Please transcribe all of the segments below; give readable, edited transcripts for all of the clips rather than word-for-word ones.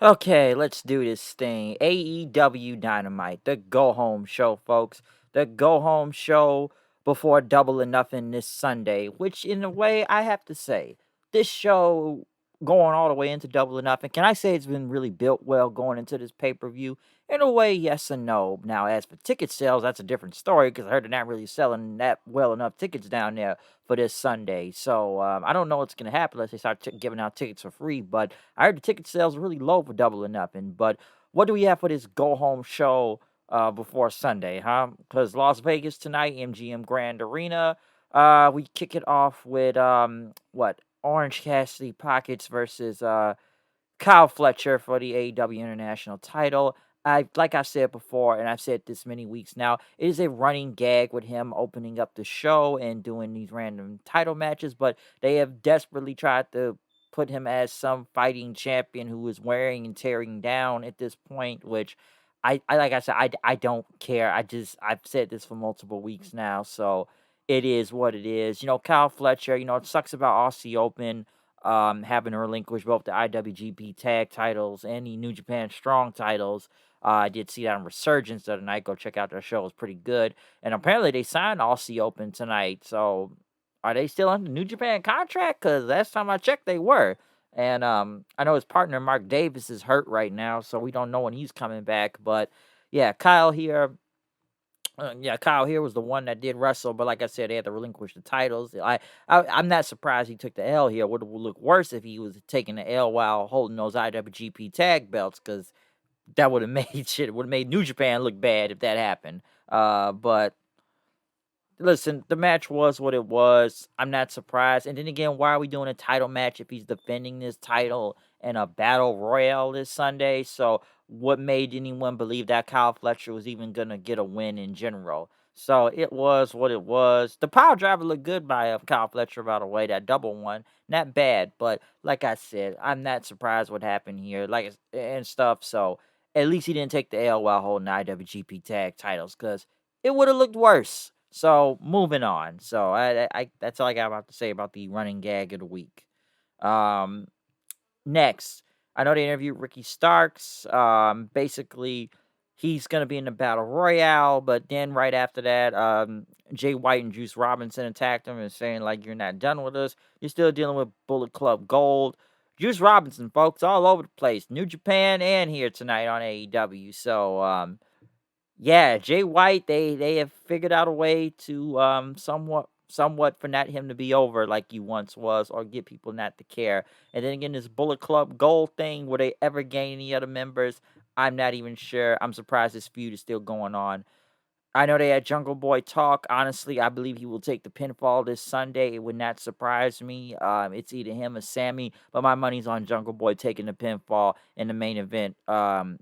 Okay, let's do this thing. AEW Dynamite, the go home show, folks. The go home show before Double or Nothing this Sunday, which, in a way, I have to say, this show going all the way into Double or Nothing, can I say it's been really built well going into this pay per view? In a way, yes and no. Now, as for ticket sales, that's a different story because I heard they're not really selling that well enough tickets down there for this Sunday. So I don't know what's going to happen unless they start giving out tickets for free. But I heard the ticket sales are really low for Double or Nothing. But what do we have for this go home show before Sunday, huh? Because Las Vegas tonight, MGM Grand Arena. We kick it off with what Orange Cassidy Pockets versus Kyle Fletcher for the AEW International title. Like I said before, and I've said this many weeks now, it is a running gag with him opening up the show and doing these random title matches, but they have desperately tried to put him as some fighting champion who is wearing and tearing down at this point, which I like I said, I don't care. I've said this for multiple weeks now, so it is what it is. Kyle Fletcher, it sucks about Aussie Open having to relinquish both the IWGP tag titles and the New Japan Strong titles. I did see that on Resurgence the other night. Go check out their show; it was pretty good. And apparently, they signed Aussie Open tonight. So, are they still under New Japan contract? Because last time I checked, they were. And I know his partner Mark Davis is hurt right now, so we don't know when he's coming back. But yeah, Kyle here was the one that did wrestle, but like I said, they had to relinquish the titles. I'm not surprised he took the L here. Would look worse if he was taking the L while holding those IWGP tag belts, because that would have made would have made New Japan look bad if that happened. But listen, the match was what it was. I'm not surprised. And then again, why are we doing a title match if he's defending this title in a battle royale this Sunday? So, what made anyone believe that Kyle Fletcher was even gonna get a win in general? So it was what it was. The power driver looked good by Kyle Fletcher, by the way. That double one, not bad. But like I said, I'm not surprised what happened here, and stuff. So at least he didn't take the L while holding the IWGP tag titles, because it would have looked worse. So moving on. So I that's all I got about to say about the running gag of the week. Um, Next, I know they interviewed Ricky Starks. Basically, he's gonna be in the battle royale, but then right after that, Jay White and Juice Robinson attacked him and saying like, "You're not done with us. You're still dealing with Bullet Club Gold." Juice Robinson, folks, all over the place, New Japan and here tonight on AEW. So yeah, Jay White, they have figured out a way to somewhat for not him to be over like he once was, or get people not to care. And then again, this Bullet Club Gold thing, will they ever gain any other members? I'm not even sure. I'm surprised this feud is still going on. I know they had Jungle Boy talk. Honestly, I believe he will take the pinfall this Sunday. It would not surprise me. It's either him or Sammy, but my money's on Jungle Boy taking the pinfall in the main event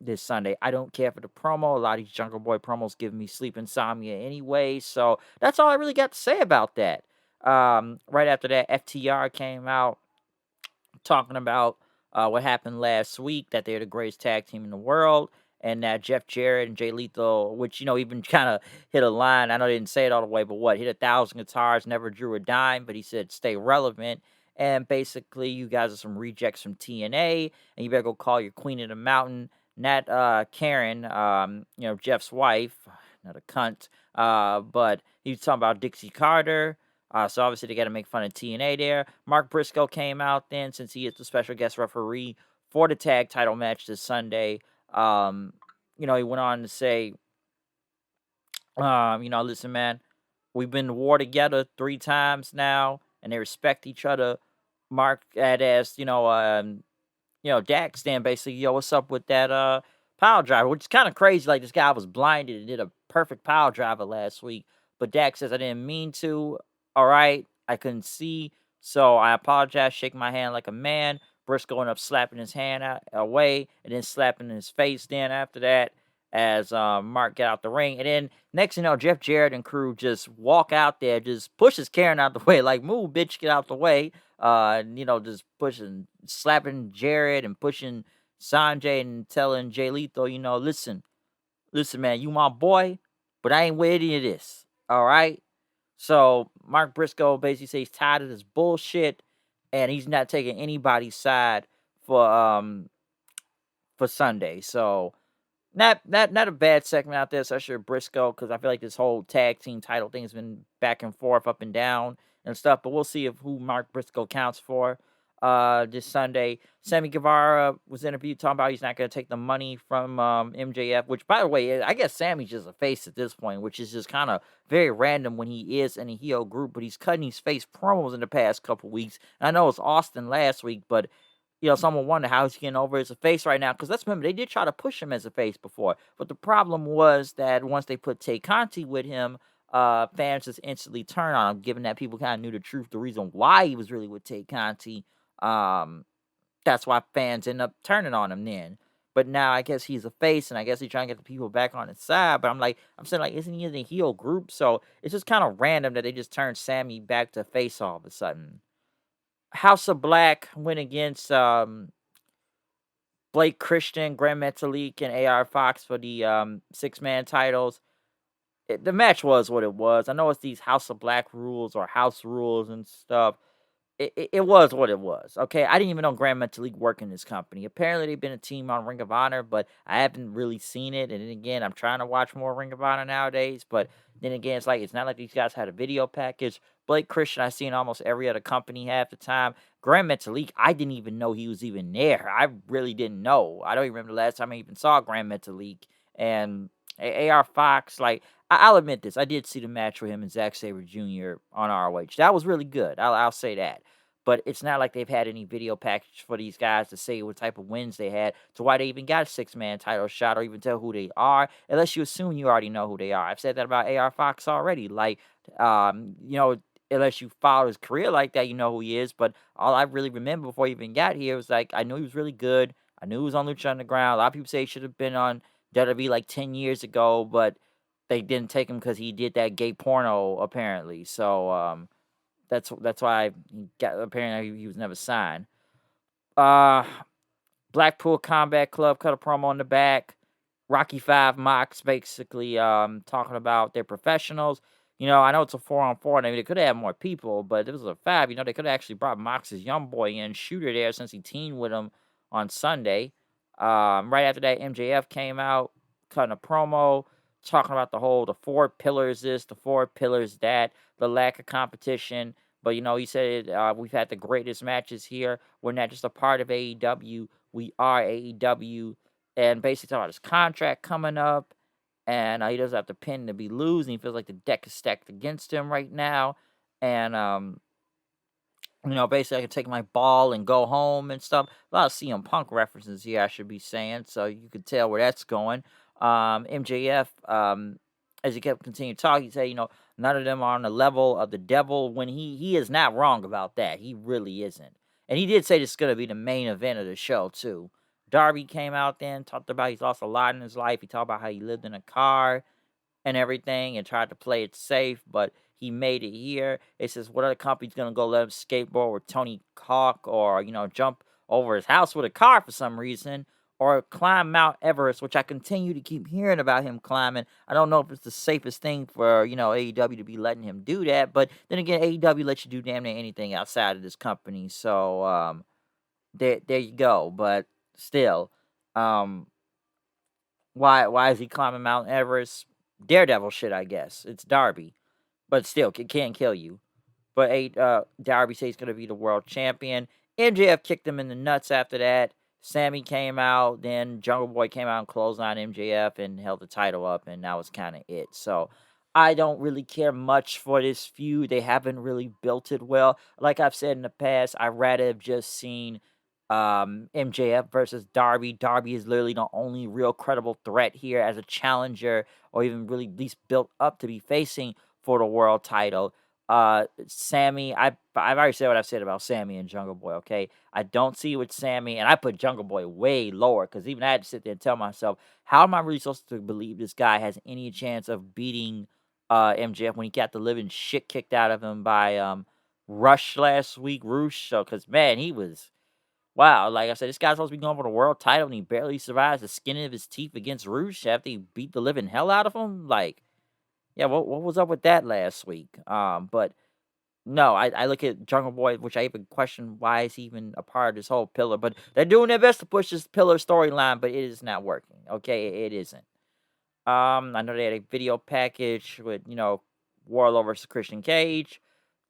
this Sunday. I don't care for the promo. A lot of these Jungle Boy promos give me sleep insomnia anyway, so that's all I really got to say about that. Right after that, FTR came out talking about what happened last week, that they're the greatest tag team in the world, and that Jeff Jarrett and Jay Lethal, which, even kind of hit a line. I know they didn't say it all the way, but hit 1,000 guitars, never drew a dime, but he said stay relevant. And basically, you guys are some rejects from TNA, and you better go call your queen of the mountain, not Karen, Jeff's wife, not a cunt. But he was talking about Dixie Carter. So obviously they got to make fun of TNA there. Mark Briscoe came out then, since he is the special guest referee for the tag title match this Sunday. Um, he went on to say, listen, man, we've been to war together 3 times now, and they respect each other. Mark had asked, Dax then basically, yo, what's up with that power driver? Which is kind of crazy. Like, this guy was blinded and did a perfect power driver last week. But Dax says, I didn't mean to. All right, I couldn't see. So I apologize, shake my hand like a man. Briscoe ended up slapping his hand away and then slapping his face then after that, as Mark got out the ring. And then next thing you know, Jeff Jarrett and crew just walk out there, just pushes Karen out the way. Like, move, bitch, get out the way. Just pushing, slapping Jarrett and pushing Sanjay and telling Jay Lethal, listen, man, you my boy, but I ain't with any of this. All right. So Mark Briscoe basically says he's tired of this bullshit, and he's not taking anybody's side for for Sunday. So not a bad segment out there, especially with Briscoe, because I feel like this whole tag team title thing has been back and forth, up and down and stuff. But we'll see if who Mark Briscoe counts for this Sunday. Sammy Guevara was interviewed talking about he's not going to take the money from MJF, which, by the way, I guess Sammy's just a face at this point, which is just kind of very random when he is in a heel group, but he's cutting these face promos in the past couple weeks. And I know it's Austin last week, but someone wonder how he's getting over as a face right now. Because let's remember, they did try to push him as a face before. But the problem was that once they put Tay Conti with him, fans just instantly turned on him, given that people kind of knew the truth, the reason why he was really with Tay Conti. That's why fans end up turning on him then. But now I guess he's a face, and I guess he's trying to get the people back on his side. But I'm saying, like, isn't he in the heel group? So it's just kind of random that they just turned Sammy back to face all of a sudden. House of Black went against Blake Christian, Grand Metalik, and AR Fox for the 6-man titles. The match was what it was. I know it's these House of Black rules or house rules and stuff. It was what it was. Okay, I didn't even know Grand Metalik worked in this company. Apparently, they've been a team on Ring of Honor, but I haven't really seen it. And then again, I'm trying to watch more Ring of Honor nowadays. But then again, it's not like these guys had a video package. Blake Christian, I see in almost every other company half the time. Grand Metalik, I didn't even know he was even there. I really didn't know. I don't even remember the last time I even saw Grand Metalik. And AR Fox, like, I'll admit this. I did see the match with him and Zack Sabre Jr. on ROH. That was really good. I'll say that. But it's not like they've had any video package for these guys to say what type of wins they had, to why they even got a 6-man title shot, or even tell who they are, unless you assume you already know who they are. I've said that about AR Fox already. Like, unless you follow his career like that, you know who he is. But all I really remember before he even got here was, like, I knew he was really good. I knew he was on Lucha Underground. A lot of people say he should have been on WWE like 10 years ago, but they didn't take him because he did that gay porno, apparently. So, that's why he got, apparently he was never signed. Uh Blackpool Combat Club cut a promo on the back. Rocky 5 Mox basically talking about their professionals. I know it's a 4-on-4, and they could have had more people, but it was a 5. They could have actually brought Mox's young boy in, Shooter, there, since he teamed with him on Sunday. Right after that, MJF came out, cutting a promo, talking about the 4 pillars this, the 4 pillars that, the lack of competition. But, he said we've had the greatest matches here. We're not just a part of AEW. We are AEW. And basically talking about his contract coming up. And he doesn't have to pin to be losing. He feels like the deck is stacked against him right now. And, basically I can take my ball and go home and stuff. A lot of CM Punk references here, I should be saying. So you could tell where that's going. MJF, as he kept continuing to talk, he said, none of them are on the level of the devil, when he is not wrong about that. He really isn't. And he did say this is going to be the main event of the show, too. Darby came out then, talked about he's lost a lot in his life. He talked about how he lived in a car and everything and tried to play it safe, but he made it here. It says, what other company's going to go let him skateboard with Tony Hawk, or, jump over his house with a car for some reason, or climb Mount Everest, which I continue to keep hearing about him climbing. I don't know if it's the safest thing for, AEW to be letting him do that, but then again, AEW lets you do damn near anything outside of this company, so, there you go. But still, why is he climbing Mount Everest? Daredevil shit, I guess. It's Darby, but still, it can't kill you. But Darby says he's gonna be the world champion. MJF kicked him in the nuts after that. Sammy came out, then Jungle Boy came out and closed on MJF and held the title up, and that was kind of it. So I don't really care much for this feud. They haven't really built it well. Like I've said in the past, I'd rather have just seen MJF versus Darby. Darby is literally the only real credible threat here as a challenger, or even really at least built up to be facing for the world title. Sammy, I've already said what I've said about Sammy and Jungle Boy, okay? I don't see it with Sammy, and I put Jungle Boy way lower, because even I had to sit there and tell myself, how am I really supposed to believe this guy has any chance of beating MJF when he got the living shit kicked out of him by Rush last week, Roosh? So, because, man, he was... Wow, like I said, this guy's supposed to be going for the world title, and he barely survives the skin of his teeth against Roosh after he beat the living hell out of him. Like, yeah, what was up with that last week? But No, I look at Jungle Boy, which I even question why is he even a part of this whole Pillar, but they're doing their best to push this Pillar storyline, but it is not working. Okay, it isn't. I know they had a video package with, Warlow versus Christian Cage.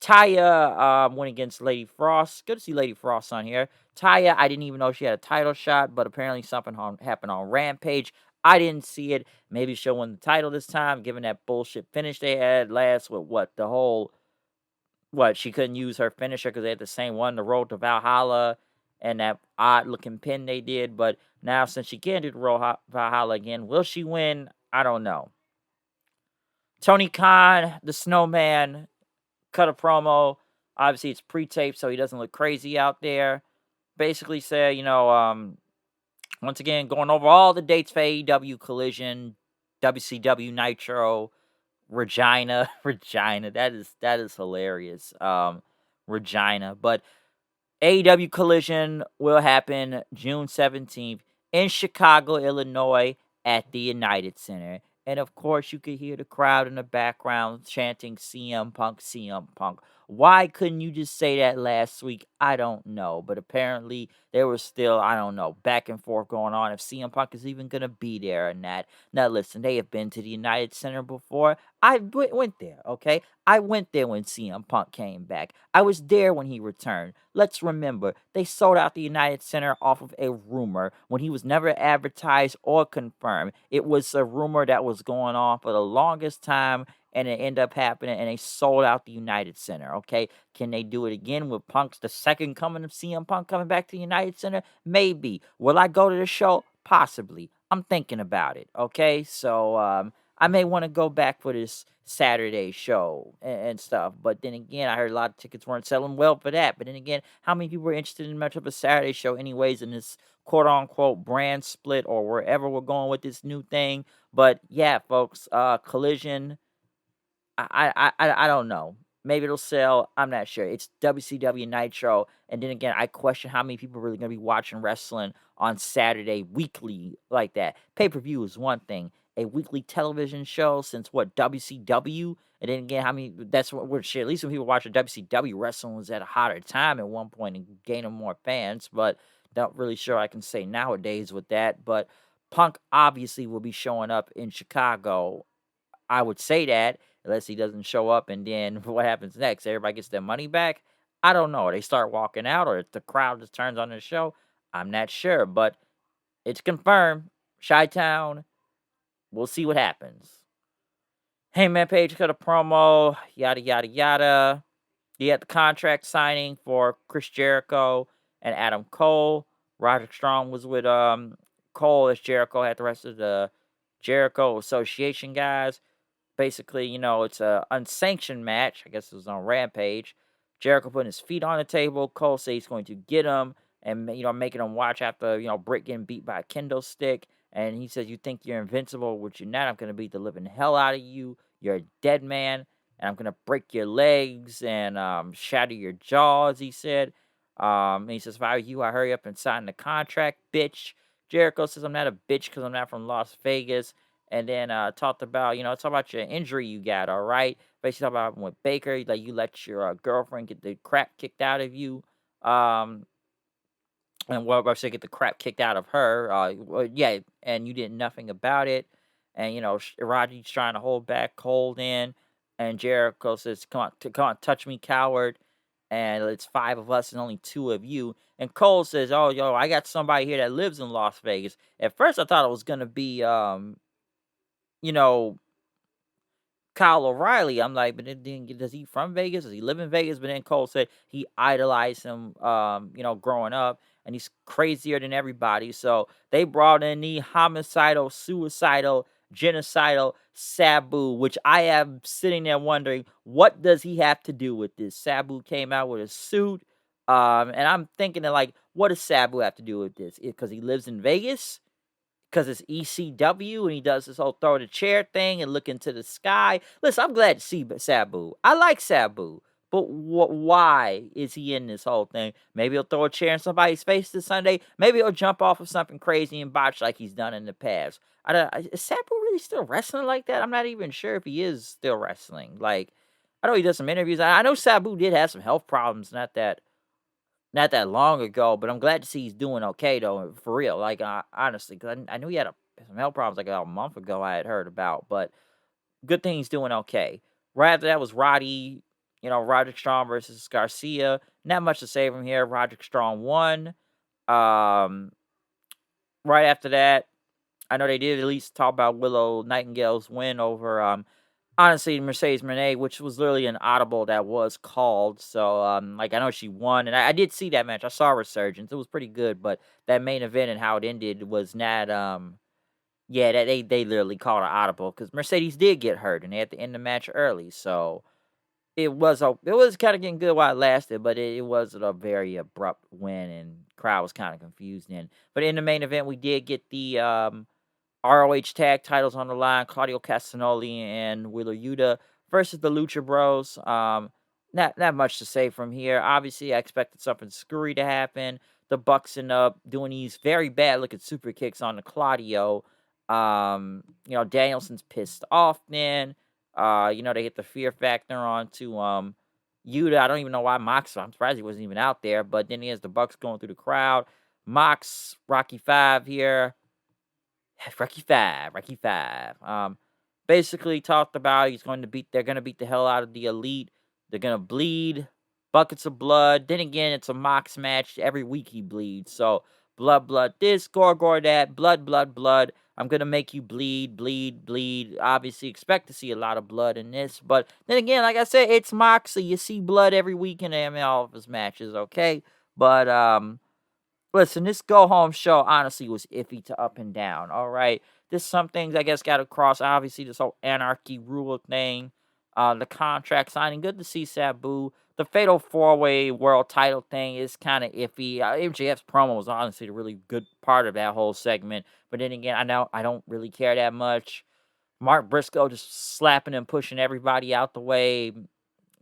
Taya went against Lady Frost. Good to see Lady Frost on here. Taya, I didn't even know she had a title shot, but apparently something happened on Rampage. I didn't see it. Maybe she'll win the title this time, given that bullshit finish they had last with the whole she couldn't use her finisher because they had the same one, the Road to Valhalla, and that odd looking pin they did. But now, since she can't do the Valhalla again, will she win? I don't know. Tony Khan, the Snowman, cut a promo. Obviously, it's pre-taped, so he doesn't look crazy out there. Basically, said, once again, going over all the dates for AEW Collision, WCW Nitro, Regina, Regina. That is hilarious. Regina. But AEW Collision will happen June 17th in Chicago, Illinois at the United Center. And of course, you could hear the crowd in the background chanting CM Punk, CM Punk. Why couldn't you just say that last week? I don't know. But apparently, there was still, I don't know, back and forth going on if CM Punk is even going to be there or not. Now, listen, they have been to the United Center before. I went there, okay? I went there when CM Punk came back. I was there when he returned. Let's remember, they sold out the United Center off of a rumor when he was never advertised or confirmed. It was a rumor that was going on for the longest time, and it ended up happening, and they sold out the United Center, okay? Can they do it again with Punk's the second coming of CM Punk coming back to the United Center? Maybe. Will I go to the show? Possibly. I'm thinking about it, okay? So, I may want to go back for this Saturday show and stuff. But then again, I heard a lot of tickets weren't selling well for that. But then again, how many people were interested in much of a Saturday show, anyways, in this quote unquote brand split or wherever we're going with this new thing? But yeah, folks, Collision. I don't know. Maybe it'll sell. I'm not sure. It's WCW Nitro, and then again, I question how many people are really going to be watching wrestling on Saturday weekly like that. Pay per view is one thing. A weekly television show since what WCW, and then again, how many? That's what we're shit. At least when people watch WCW, wrestling was at a hotter time at one point and gaining more fans. But not really sure I can say nowadays with that. But Punk obviously will be showing up in Chicago. I would say that unless he doesn't show up, and then what happens next? Everybody gets their money back. I don't know. They start walking out, or if the crowd just turns on the show. I'm not sure, but it's confirmed. Chi-Town. We'll see what happens. Hangman Page cut a promo. Yada yada yada. He had the contract signing for Chris Jericho and Adam Cole. Roderick Strong was with Cole as Jericho had the rest of the Jericho Association guys. Basically, it's a unsanctioned match. I guess it was on Rampage. Jericho putting his feet on the table. Cole says he's going to get him and, making him watch after, Britt getting beat by a kendo stick. And he says, you think you're invincible, which you're not. I'm going to beat the living hell out of you. You're a dead man. And I'm going to break your legs and shatter your jaws, he said. And he says, if I were you, I hurry up and sign the contract, bitch. Jericho says, I'm not a bitch because I'm not from Las Vegas. And then talk about your injury you got, all right? Basically, talk about with Baker, like you let your girlfriend get the crap kicked out of you. And I should get the crap kicked out of her. Yeah, and you did nothing about it. And Raji's trying to hold back, hold in, and Jericho says, come on, touch me, coward." And it's 5 of us and only 2 of you. And Cole says, "Oh, yo, I got somebody here that lives in Las Vegas." At first, I thought it was gonna be you know, Kyle O'Reilly. I'm like, but then does he from Vegas? Does he live in Vegas? But then Cole said he idolized him, growing up, and he's crazier than everybody. So they brought in the homicidal, suicidal, genocidal Sabu, which I am sitting there wondering, what does he have to do with this? Sabu came out with a suit, and I'm thinking that, like, what does Sabu have to do with this? Because he lives in Vegas? Because it's ECW and he does this whole throw the chair thing and look into the sky. Listen, I'm glad to see Sabu. I like Sabu. But why is he in this whole thing? Maybe he'll throw a chair in somebody's face this Sunday. Maybe he'll jump off of something crazy and botch like he's done in the past. Is Sabu really still wrestling like that? I'm not even sure if he is still wrestling. Like, I know he does some interviews. I know Sabu did have some health problems not that long ago, but I'm glad to see he's doing okay though, for real. Like honestly, because I knew he had some health problems like about a month ago. I had heard about, but good thing he's doing okay. Right after that was Roderick Strong versus Garcia. Not much to say from here. Roderick Strong won. Um, right after that, I know they did at least talk about Willow Nightingale's win over honestly Mercedes Moné, which was literally an audible that was called. So like I know she won, and I did see that match. I saw Resurgence. It was pretty good, but that main event and how it ended was not yeah, that they literally called an audible because Mercedes did get hurt and they had to end the match early. So it was kind of getting good while it lasted, but it was a very abrupt win and crowd was kind of confused then. But in the main event, we did get the ROH tag titles on the line. Claudio Castagnoli and Wheeler Yuta versus the Lucha Bros. Not much to say from here. Obviously, I expected something screwy to happen. The Bucks end up doing these very bad looking super kicks on the Claudio. Danielson's pissed off then. They hit the fear factor onto Yuta. I don't even know why Mox. I'm surprised he wasn't even out there. But then he has the Bucks going through the crowd. Mox, Rocky 5 here. Rocky Five. Basically talked about they're gonna beat the hell out of the Elite. They're gonna bleed buckets of blood. Then again, it's a Mox match. Every week he bleeds. So blood this, gore that, blood. I'm gonna make you bleed. Obviously, expect to see a lot of blood in this, but then again, like I said, it's Mox, so you see blood every week in all of his matches. Okay, but listen, this go home show honestly was iffy to up and down. All right, there's some things I guess got across. Obviously, this whole anarchy rule thing, the contract signing. Good to see Sabu. The Fatal 4-Way World Title thing is kind of iffy. MJF's promo was honestly a really good part of that whole segment. But then again, I know I don't really care that much. Mark Briscoe just slapping and pushing everybody out the way.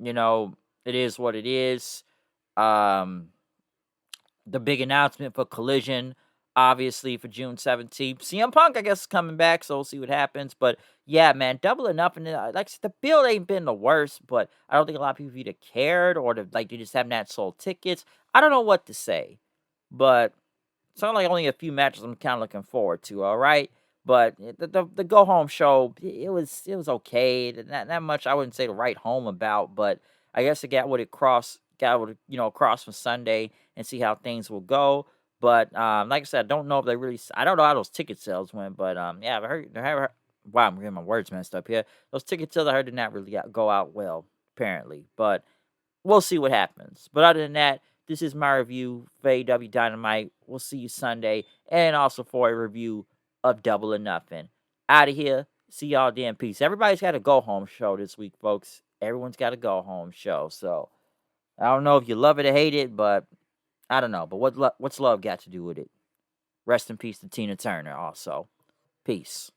You know, it is what it is. Um, the big announcement for Collision, obviously for June 17th. CM Punk, I guess, is coming back, so we'll see what happens. But yeah, man, Double or Nothing. Like the build ain't been the worst, but I don't think a lot of people either cared or they just haven't had sold tickets. I don't know what to say, but it's not like only a few matches I'm kind of looking forward to. All right. But the go home show, it was okay. Not much I wouldn't say to write home about, but I guess it got what it, cross from Sunday and see how things will go. But like I said, I don't know if they really. I don't know how those ticket sales went, but yeah, I heard. Wow, I'm getting my words messed up here. Those ticket sales I heard did not really go out well, apparently. But we'll see what happens. But other than that, this is my review for AEW Dynamite. We'll see you Sunday, and also for a review of Double or Nothing. Out of here. See y'all then. Peace. Everybody's got a go home show this week, folks. Everyone's got a go home show. So I don't know if you love it or hate it, but I don't know. But what's love got to do with it? Rest in peace to Tina Turner. Also, peace.